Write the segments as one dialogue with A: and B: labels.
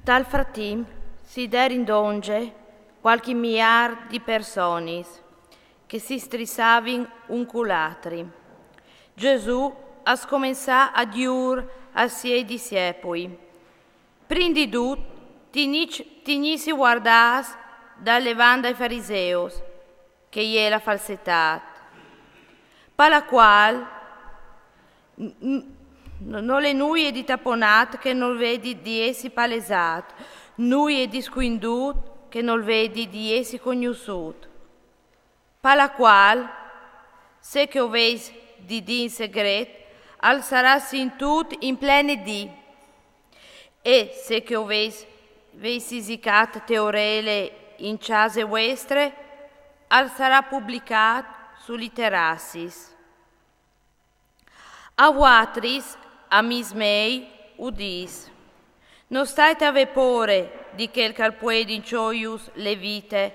A: Dal frattim si derin donge qualche miliar di persone che si strissavano un con l'altro. Gesù ha cominciato a dire ai suoi discepoli: prima di tutto, tinisi guardas da levanda ai farisei, che è la falsità, per la quale non le nuie di taponat che non vedi di essi palesat, nuie di squindut che non vedi di essi conosciut, per la quale, se che oveis di in segreto, al sarà sintut in plene di, e se che oveis isicat teorele in case vostre, al sarà pubblicat sui terrassis. A voatris, amis mei, udis, non state a vepore di quel che puede in cioius le vite,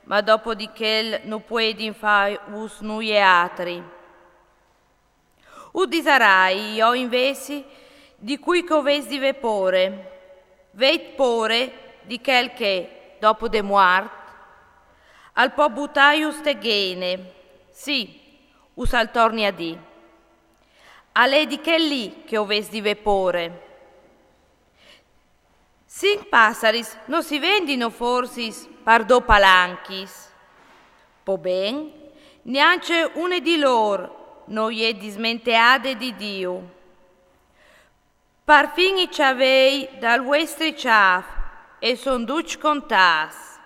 A: ma dopo di quel non puede in fai us nuie atri. Udisarai io invece di cui coves di vepore, veit pore di quel che, dopo de muart, al po buttaius te gene, sì, us al torni a di. A lei di che lì che oves di vepore. Sin passaris non si vendino forsis par do palanchis. Po ben, neanche une di lor non è dismenteade di Dio. Par fini c'avei dal vostri ciaf e son duc contas.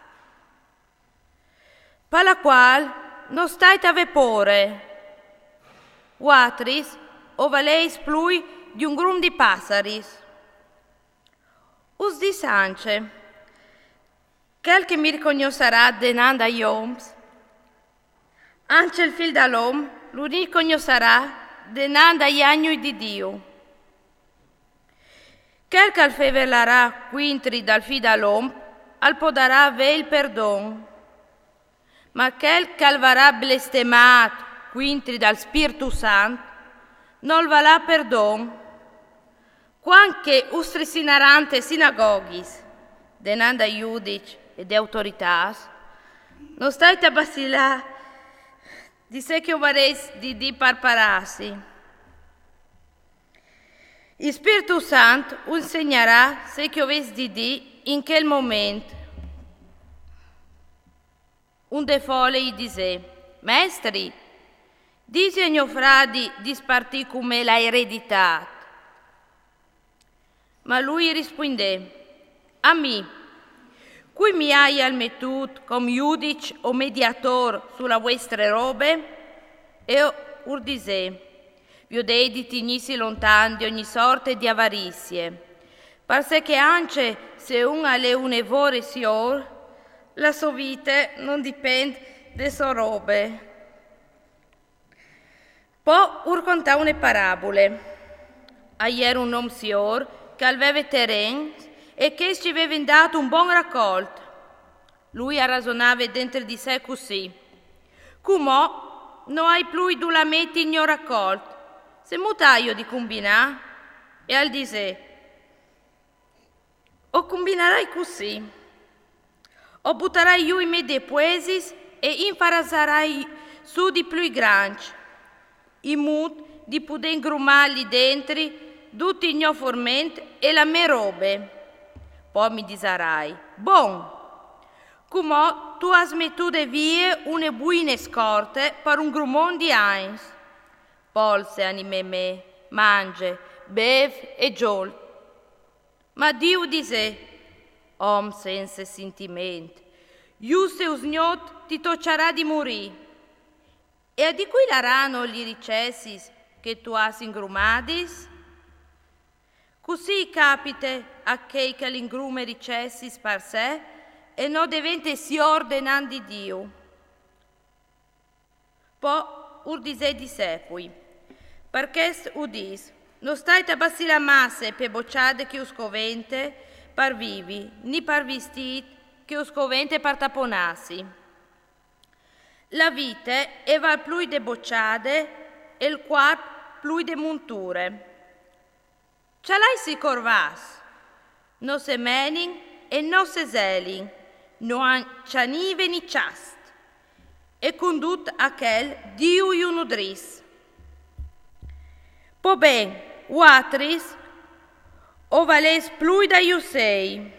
A: Per la qual non state a vepore. Uatris o valeis plui di un grum di passaris. Us di sance, quel che mi riconoscerà denanda ioms, anche il fil dall'om, lo riconoscerà denanda gli agnui di Dio. Quel che al fevelarà quintri dal fil dall'om, al podarà ve il perdon, ma quel che al varà blestemat quintri dal Spirito Santo, non valà perdon. Quanche ustrisinarante sinagogis, denanda iudici e de autoritas, non state a basila di sé che ovareis di parparasi. Il Spirito Santo insegnerà se che oves di in quel momento. Un de fole gli dise: Mestri, dice a mio fradi di spartì come la eredità. Ma lui rispondé: a me, cui mi hai almetut come giudice o mediator sulla vostre robe? E urdise: vi ho dei di tenersi lontani di ogni sorte di avarizie, perché che anche se un ha le unevore sior, la sua vita non dipende de sue robe. Poi urcontà une parabole. Aier un uomo sior che aveva terreni e che ci aveva dato un buon raccolto. Lui ragionava dentro di sé così: come non hai più du la metti in mio raccolto, se mutaio di combinare? E al dise: o combinerai così, o butterai io i me dei poesis e infarasarai su di più grandi, in modo di poter ingrumare lì dentro tutti i miei formenti e la mia robe. Poi mi disarai: bon, come tu hai mettute via une buine scorte per un grumon di eins. Polse anime me, mange, bev e giol. Ma Dio dise: om senza sentimento, giusto usgnot ti toccerà di morire. E di cui la rano gli ricessis che tu hai ingrumadis? Così capite a che l'ingrume ricessis per sé e non diventa si ordenan di Dio. Poi urdise di sé poi, perché udis, non state a bassi la massa per bocciade che uscovente per vivi, ni per vestit che uscovente per taponassi. La vite è val più de bocciade e il quart più de monture. Ce l'hai si corvas? no se menin e no se zelin, no cianive ni ciast, e condut aquel Dio e nudris. Po ben, uatris, o vales plui da iusei,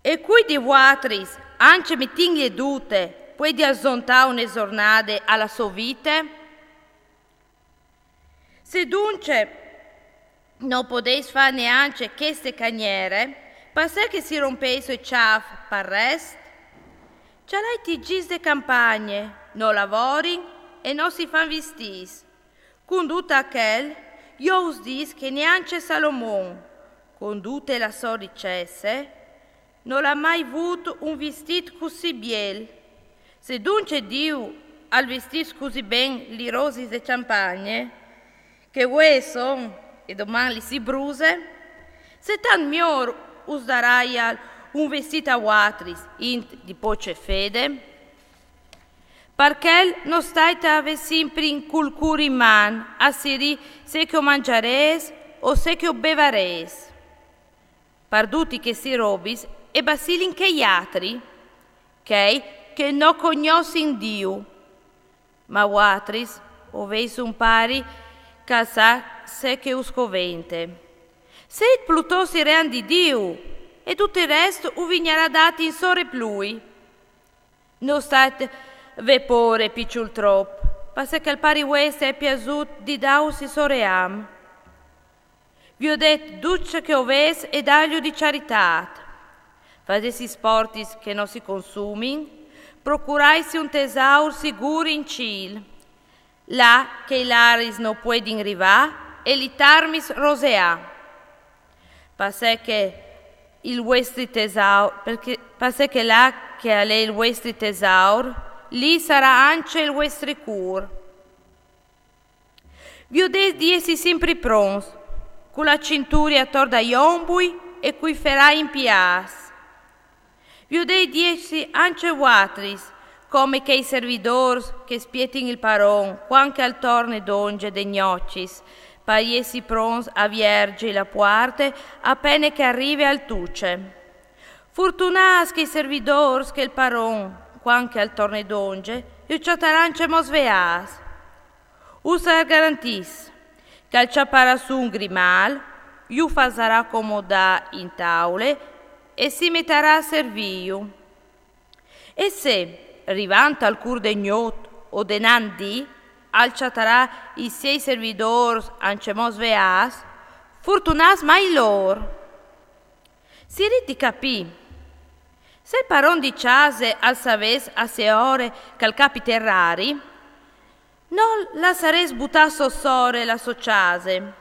A: e cui di uatris, anche mi tinghe dute, puoi di azzontare une giornate alla sua vita? Se dunque non poteis fare neanche queste caniere, passè che si rompesse il ciaf per rest, già lei ti gis de campagne, non lavori e non si fan vestis. Con tutto aquel, io us dis che neanche Salomon, con tutte la sua ricchezza, non ha mai avuto un vestito così bel. Se dunque Dio al vestir così ben li rosi de campagne, che voi son e domani li si bruse, se tan miglior us darai un vestito a uatris int di poce fede, perché non stai ave sempre in culcura in man a siri se che o mangiares o se che o bevares. Parduti che si robis e basilin che gli altri, che non conoscin Dio, ma uatris o veis un pari casa se che uscovente. Se il Plutò si rean di Dio, e tutto il resto u vignerà dati in sore plui. Non state vepore picciul trop, perché il pari ueste è piaciuto di dausi soream. Vi ho detto duce che oves e daglio di carità. Fadesi sportis che non si consumin, procuraisi un tesaur sicuro in cil, là che i laris non pueden rivà e li tarmis rosea. Perché che il vostri tesaur, perché là che a lei il vostri tesaur, lì sarà anche il vostro cur. Vi ho detto di essere sempre pronti, con la cintura attorno agli ombui e coi ferrai in pias. Vi ho detto di essere anche uatris, come che i servidori che spietin il paron, quanche al torno d'onge de gnoccis, per essi pronti a viergi la puarte appena che arrivi al tuce. Fortunas che i servidori che il paron, quanche al torno d'onge, io ciataranche mosveas. Usa garantis, che al ciapara su un grimal, io fasarà accomodare in taule e si metterà a servio. E se, rivanta al cur de gnot o de nandi, alciatarà i 6 servidori anche mosveas, fortunas mai lor. Si riti capì. Se il paron di case al saves a se ore cal capite rari, non la sares buttasso sore la so case.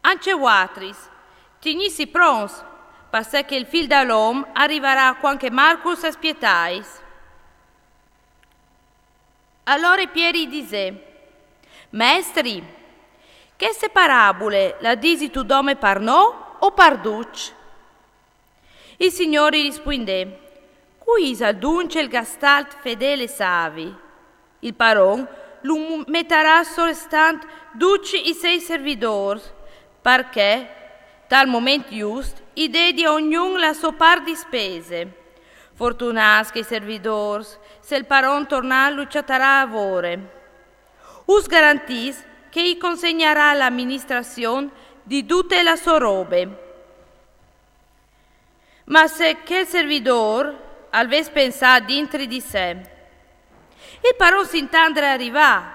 A: Anche uatris, tignissi prons, passè che il fil dall'om arriverà quanche Marcus a spietais. Allora Pieri dise, Mestri, che se parabole la disi tu dome par no o par duc? Il Signore rispondè, Cuisa dunque il gastalt fedele savi? Il paron lo metterà solestant duci i 6 servidori, perché, tal momento just, i dedi a ognuno la sua par di spese. Fortunas che i servidori, se il paron tornà, lo ciatarà a vore. Us garantis che gli consegnerà l'amministrazione di tutte le sue robe. Ma se che il servidor avesse pensato dentro di sé, il paron si intende arrivà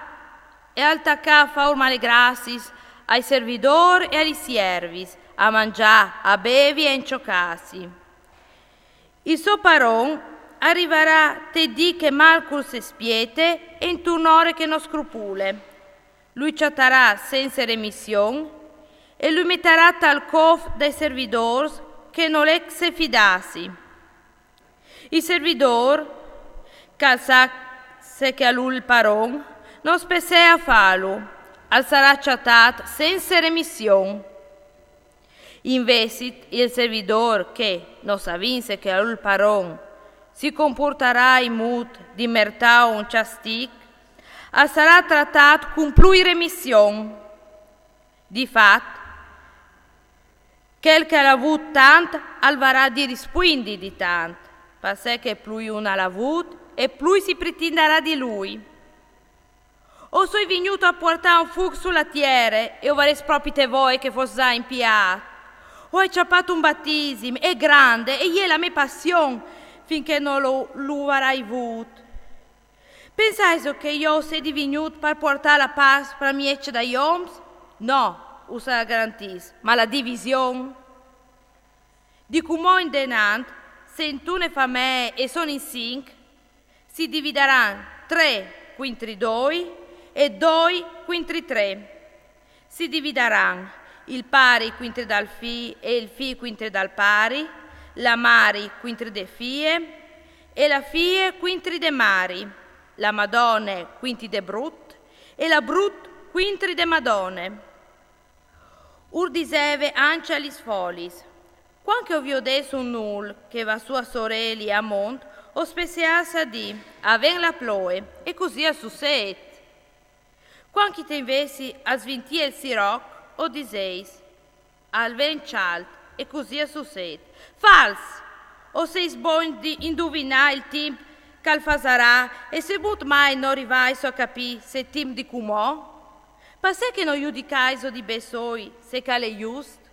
A: e al taccà fa ormai grassis ai servidori e agli servis, a mangiare, a bevi e a incioccarsi. Il suo paron arriverà te di che Marcus spiete e in turnore che non scrupule. Lui ciatarà senza remissione e lui metterà tal cof dai servidori che non le se fidassi. Il servidor, calza se che a lui il paron, non spesse a farlo, al sarà ciatat senza remissione. Investit il servidor che non s'avvinse che a lui il paron si comporterà in mut di mertà un ciastic, sarà trattato con più remissione. Di fatto, quel che ha avuto tanto, alvarà di rispondere di tanto, perché più uno ha avuto e più si pretenderà di lui. O sono venuto a portare un fuoco sulla terra e ho vorrei proprio te voi che fosse già impiato. Ho acciappato un battesimo, è grande e è la mia passione finché non lo avrai avuto. Pensai che io sia venuto per portare la pace per mi da ioms? No, usa garantisco, ma la divisione. Di come in denant, se tu ne fa me e sono in 5, si divideranno 3 quintri 2 e 2 quintri 3. Si divideranno il pari quintri dal fi e il fi quintri dal pari, la mari quintri de fie e la fie quintri de mari, la madone quintri de brut e la brut quintri de madone. Ur diseve ancia gli sfolis. Quando vi ho detto un null che va sua sorella a mont, ho spessiato di aven la ploe e così a succede. Quando te invece a svintia il siroc, o diseis al vencialt e così a succede. Fals! O sei buon di indovinare il tempo che farà e se but mai non arrivai a capire se il tempo di comò? Perché non giudicai di besoi se che è giusto?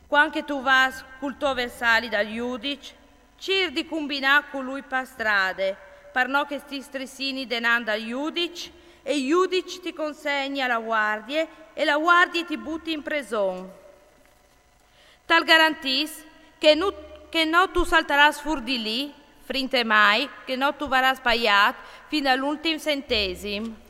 A: Quando tu vas col tuo versali dal giudice, cer di combinare con lui per strade, per non che sti stressini denando al giudice, e il giudice ti consegna alla guardia e la guardia ti butti in prigione. Tal garantis che non tu salteras fuori di lì, frinte mai, che non tu verrà sbagliato fino all'ultimo centesimo.